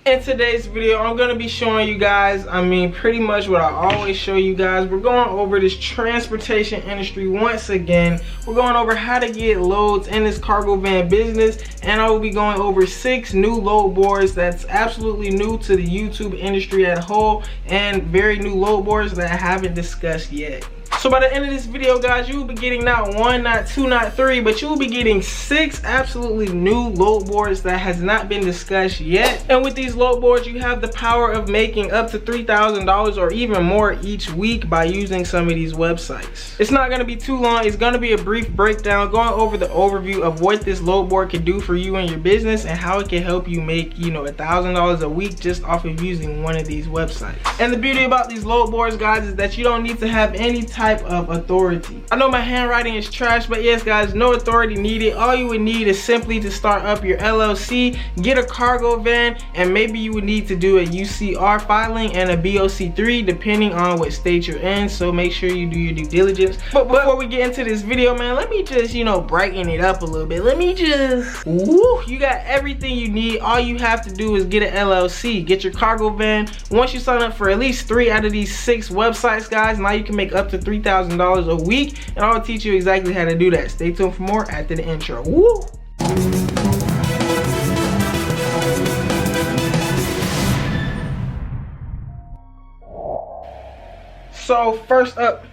In today's video, I'm going to be showing you guys, pretty much what I always show you guys. We're going over this transportation industry once again. We're going over how to get loads in this cargo van business, and I will be going over 6 new load boards that's absolutely new to the YouTube industry as a whole, and very new load boards that I haven't discussed yet. So by the end of this video, guys, you will be getting not 1, not 2, not 3, but you will be getting 6 absolutely new load boards that has not been discussed yet. And with these load boards, you have the power of making up to $3,000 or even more each week by using some of these websites. It's not going to be too long. It's going to be a brief breakdown going over the overview of what this load board can do for you and your business and how it can help you make, $1,000 a week just off of using one of these websites. And the beauty about these load boards, guys, is that you don't need to have any type of authority. I know my handwriting is trash, but yes, guys, no authority needed. All you would need is simply to start up your LLC, get a cargo van, and maybe you would need to do a UCR filing and a BOC3 depending on what state you're in, so make sure you do your due diligence. But before we get into this video, man, let me just brighten it up a little bit. Let me just you got everything you need. All you have to do is get an LLC, get your cargo van. Once you sign up for at least 3 out of these 6 websites, guys, now you can make up to $3,000 a week, and I'll teach you exactly how to do that. Stay tuned for more after the intro. Woo! So first up,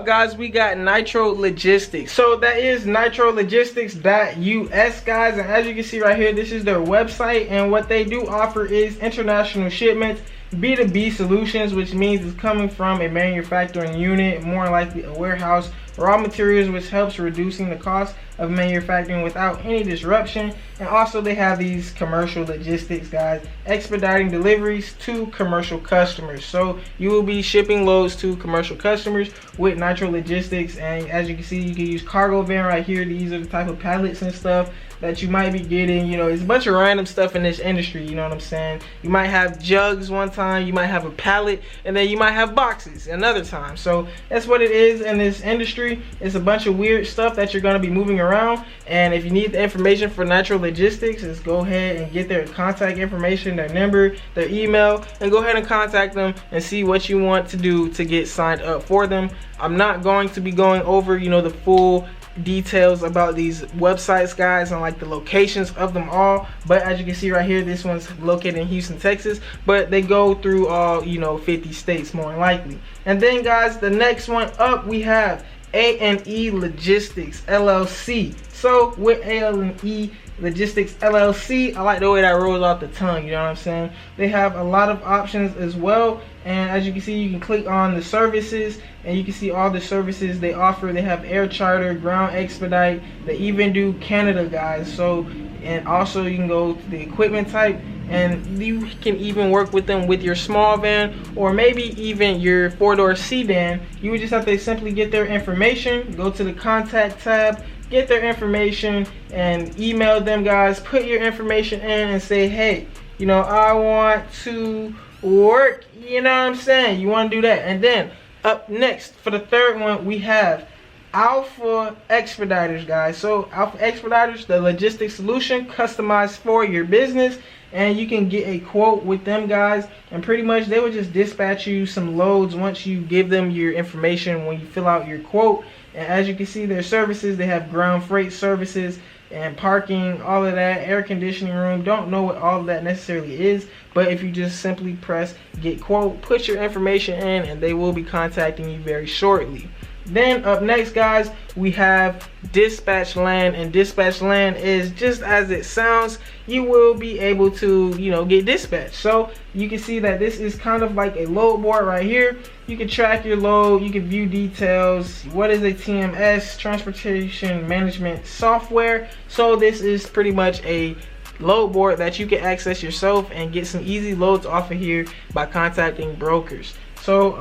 guys, we got Nitro Logistics. So that is nitrologistics.us, guys, and as you can see right here, this is their website, and what they do offer is international shipments, B2B solutions, which means it's coming from a manufacturing unit, more likely a warehouse, raw materials, which helps reducing the cost of manufacturing without any disruption. And also they have these commercial logistics, guys, expediting deliveries to commercial customers. So you will be shipping loads to commercial customers with Nitro Logistics, and as you can see, you can use cargo van right here. These are the type of pallets and stuff that you might be getting. It's a bunch of random stuff in this industry, you know what I'm saying? You might have jugs one time, you might have a pallet, and then you might have boxes another time. So that's what it is in this industry. It's a bunch of weird stuff that you're going to be moving around, and if you need the information for Nitro Logistics, just go ahead and get their contact information, their number, their email, and go ahead and contact them and see what you want to do to get signed up for them. I'm not going to be going over the full details about these websites, guys, and like the locations of them all, but as you can see right here, this one's located in Houston, Texas, but they go through all 50 states more than likely. And then, guys, the next one up, we have A&E Logistics LLC. So with A&E Logistics LLC, I like the way that rolls off the tongue, you know what I'm saying? They have a lot of options as well, and as you can see, you can click on the services and you can see all the services they offer. They have air charter, ground expedite, they even do Canada, guys. So, and also you can go to the equipment type, and you can even work with them with your small van or maybe even your 4-door sedan. You would just have to simply get their information, go to the contact tab, get their information, and email them, guys. Put your information in and say, hey, I want to work, you know what I'm saying? You want to do that. And then up next for the third one, we have Alpha Expeditors, guys. So Alpha Expeditors, the logistics solution customized for your business, and you can get a quote with them, guys, and pretty much they will just dispatch you some loads once you give them your information when you fill out your quote. And as you can see, their services, they have ground freight services and parking, all of that, air conditioning room. Don't know what all of that necessarily is, but if you just simply press get quote, put your information in, and they will be contacting you very shortly. Then up next, guys, we have Dispatch Land, and Dispatch Land is just as it sounds. You will be able to get dispatched. So you can see that this is kind of like a load board right here. You can track your load, you can view details. What is a TMS? Transportation Management Software. So this is pretty much a load board that you can access yourself and get some easy loads off of here by contacting brokers. So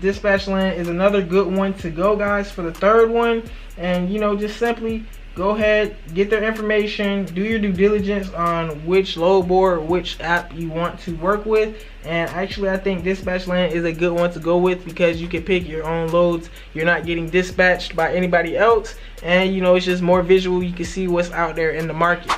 Dispatch Land is another good one to go, guys, for the third one. And just simply go ahead, get their information, do your due diligence on which load board, which app you want to work with. And actually, I think Dispatch Land is a good one to go with because you can pick your own loads. You're not getting dispatched by anybody else, and it's just more visual. You can see what's out there in the market.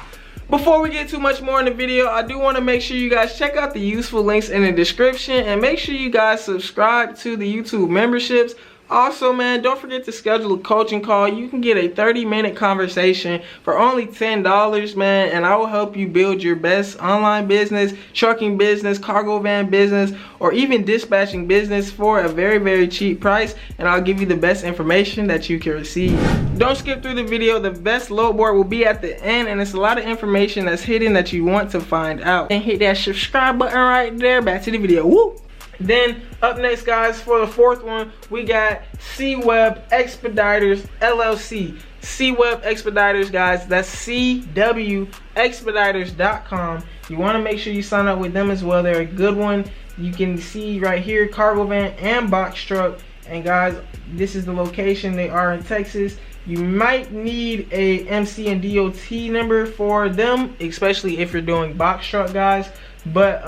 Before we get too much more in the video, I do want to make sure you guys check out the useful links in the description, and make sure you guys subscribe to the YouTube memberships. Also, man, don't forget to schedule a coaching call. You can get a 30-minute conversation for only $10, man, and I will help you build your best online business, trucking business, cargo van business, or even dispatching business for a very, very cheap price, and I'll give you the best information that you can receive. Don't skip through the video. The best load board will be at the end, and it's a lot of information that's hidden that you want to find out. And hit that subscribe button right there. Back to the video. Woo! Then up next, guys, for the fourth one, we got C-Web Expeditors LLC. C-Web Expeditors, guys, that's CWExpeditors.com. You want to make sure you sign up with them as well. They're a good one. You can see right here, cargo van and box truck. And guys, this is the location. They are in Texas. You might need a MC and DOT number for them, especially if you're doing box truck, guys. But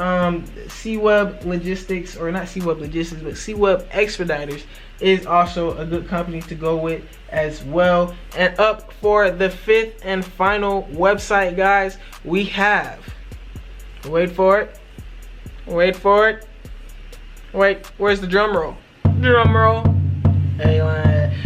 C-Web Logistics, or not C-Web Logistics, but C-Web Expeditors is also a good company to go with as well. And up for the fifth and final website, guys, we have, wait for it, wait for it, wait, where's the drum roll? Drum roll. Hey,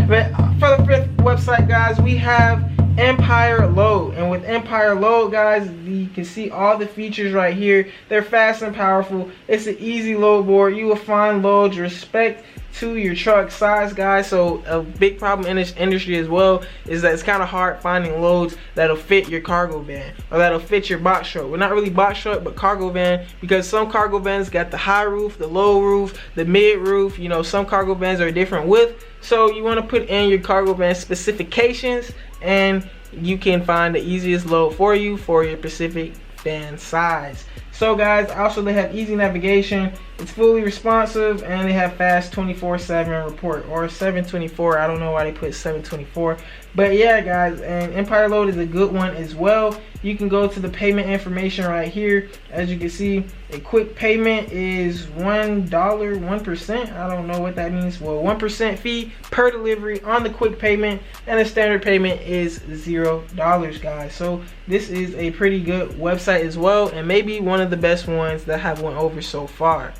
but for the fifth website, guys, we have Empire Load. And with Empire Load, guys, you can see all the features right here. They're fast and powerful. It's an easy load board. You will find loads respect to your truck size, guys. So a big problem in this industry as well is that it's kind of hard finding loads that'll fit your cargo van or that'll fit your box truck. Well, not really box truck, but cargo van, because some cargo vans got the high roof, the low roof, the mid roof. You know, some cargo vans are different width. So you want to put in your cargo van specifications, and you can find the easiest load for you for your specific van size. So guys, also they have easy navigation, it's fully responsive, and they have fast 24/7 report, or 724. I don't know why they put 724, but yeah, guys, and Empire Load is a good one as well. You can go to the payment information right here. As you can see, a quick payment is $1, 1%. I don't know what that means. Well, 1% fee per delivery on the quick payment, and the standard payment is $0, guys. So this is a pretty good website as well, and maybe one of the best ones that have went over so far.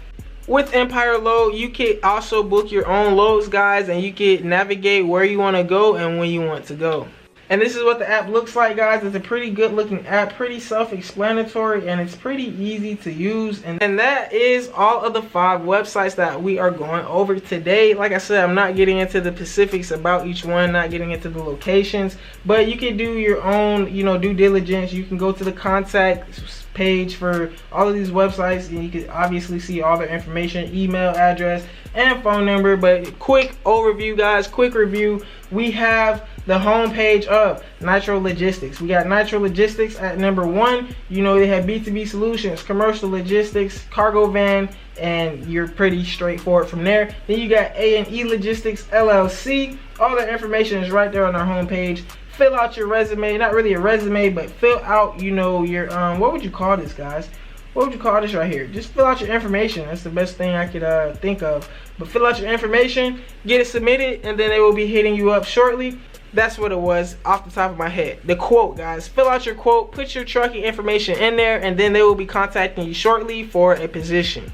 With Empire Load, you can also book your own loads, guys, and you can navigate where you want to go and when you want to go. And this is what the app looks like, guys. It's a pretty good looking app, pretty self-explanatory, and it's pretty easy to use. And that is all of the 5 websites that we are going over today. Like I said, I'm not getting into the specifics about each one, not getting into the locations, but you can do your own, you know, due diligence. You can go to the contact page for all of these websites, and you can obviously see all their information, email address and phone number. But quick overview, guys, quick review. We have the home page of Nitro Logistics. We got Nitro Logistics at number 1. You know, they have B2B solutions, commercial logistics, cargo van, and you're pretty straightforward from there. Then you got A&E Logistics LLC. All the information is right there on our home page. Fill out your resume, not really a resume, but fill out, you know, your what would you call this, guys? What would you call this right here? Just fill out your information. That's the best thing I could think of. But fill out your information, get it submitted, and then they will be hitting you up shortly. That's what it was off the top of my head. The quote, guys. Fill out your quote, put your trucking information in there, and then they will be contacting you shortly for a position.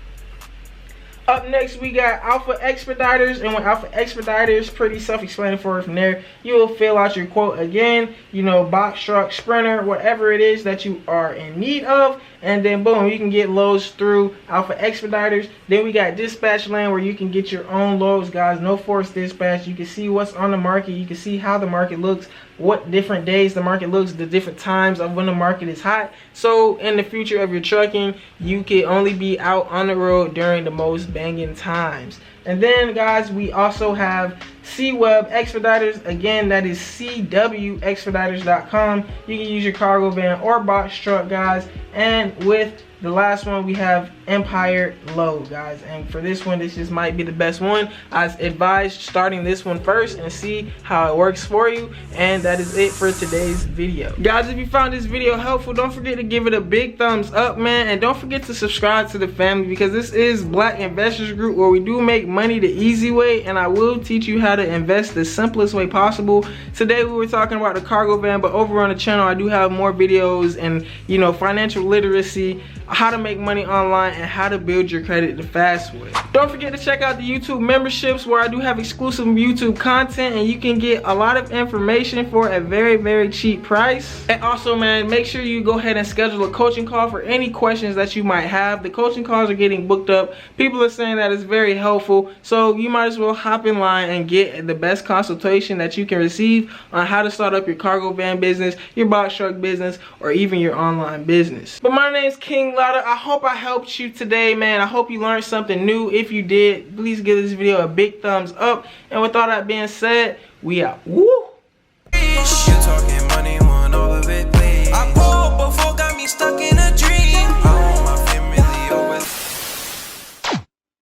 Up next, we got Alpha Expeditors, and with Alpha Expeditors, pretty self-explanatory from there. You will fill out your quote again, you know, box truck, sprinter, whatever it is that you are in need of, and then boom, you can get loads through Alpha Expeditors. Then we got Dispatch Land, where you can get your own loads, guys. No forced dispatch. You can see what's on the market. You can see how the market looks, what different days the market looks, the different times of when the market is hot. So in the future of your trucking, you can only be out on the road during the most banging times. And then, guys, we also have C-Web Expeditors. Again, that is CWExpeditors.com. You can use your cargo van or box truck, guys. And with the last one we have Empire Low, guys. And for this one, this just might be the best one. I advise starting this one first and see how it works for you. And that is it for today's video. Guys, if you found this video helpful, don't forget to give it a big thumbs up, man. And don't forget to subscribe to the family, because this is Black Investors Group, where we do make money the easy way, and I will teach you how to invest the simplest way possible. Today we were talking about the cargo van, but over on the channel I do have more videos and, you know, financial literacy, how to make money online, and how to build your credit the fast way. Don't forget to check out the YouTube memberships, where I do have exclusive YouTube content, and you can get a lot of information for a very, very cheap price. And also, man, make sure you go ahead and schedule a coaching call for any questions that you might have. The coaching calls are getting booked up. People are saying that it's very helpful, so you might as well hop in line and get the best consultation that you can receive on how to start up your cargo van business, your box truck business, or even your online business. But my name's KINGLATTA. I hope I helped you today, man. I hope you learned something new. If you did, please give this video a big thumbs up. And with all that being said, we out. Woo!